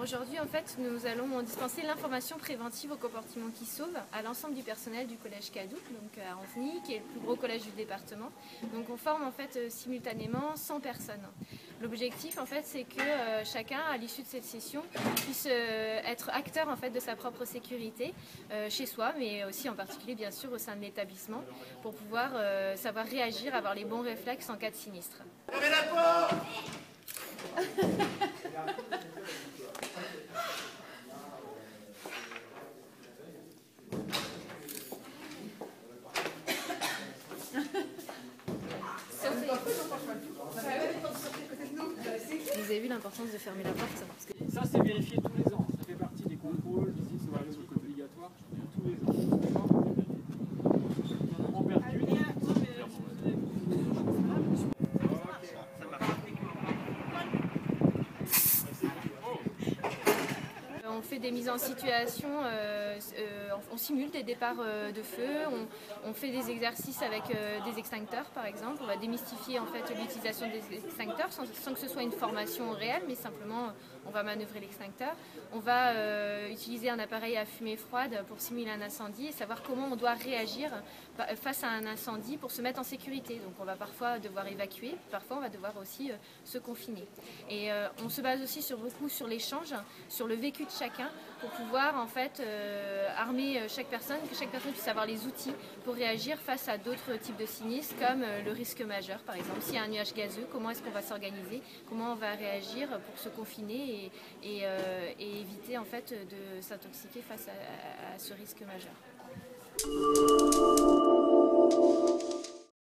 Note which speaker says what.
Speaker 1: aujourd'hui, en fait, nous allons dispenser l'information préventive au comportement qui sauve à l'ensemble du personnel du collège Cadoux, donc à Anthony, qui est le plus gros collège du département. Donc on forme en fait simultanément 100 personnes. L'objectif, en fait, c'est que chacun, à l'issue de cette session, puisse être acteur en fait de sa propre sécurité chez soi, mais aussi en particulier, bien sûr, au sein de l'établissement, pour pouvoir savoir réagir, avoir les bons réflexes en cas de sinistre.
Speaker 2: Fermez la porte.
Speaker 1: Vous avez vu l'importance de fermer la porte, parce que...
Speaker 3: Ça, c'est vérifié tous les ans. Ça fait partie des contrôles, visites, c'est obligatoire tous les ans. En perdu.
Speaker 1: On fait des mises en situation, on simule des départs de feu, on fait des exercices avec des extincteurs par exemple. On va démystifier en fait l'utilisation des extincteurs sans que ce soit une formation réelle, mais simplement on va manœuvrer l'extincteur. On va utiliser un appareil à fumée froide pour simuler un incendie et savoir comment on doit réagir face à un incendie pour se mettre en sécurité. Donc on va parfois devoir évacuer, parfois on va devoir aussi se confiner. Et on se base aussi beaucoup sur l'échange, sur le vécu de chacun pour pouvoir en fait armer chaque personne, que chaque personne puisse avoir les outils pour réagir face à d'autres types de sinistres comme le risque majeur par exemple. S'il y a un nuage gazeux, comment est-ce qu'on va s'organiser, comment on va réagir pour se confiner et éviter en fait de s'intoxiquer face à ce risque majeur.